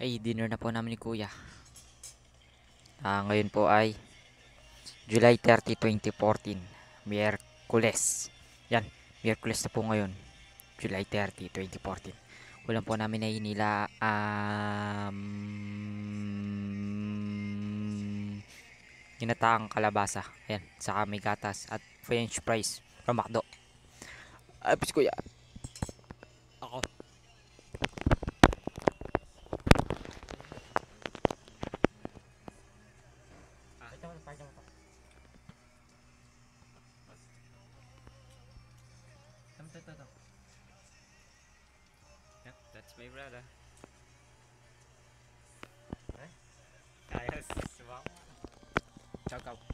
Ay, dinner na po namin ni Kuya. Ngayon po ay July 30, 2014. Miyerkules. Yan, Miyerkules na po ngayon. July 30, 2014. Ulam po namin ay nila ginataang kalabasa. Ayan, saka may gatas at french fries from McDo. Apis Kuya. Ako. Ito, parang ito. Ito. Yep, that's my brother. Ayos, wow. Ciao, ciao.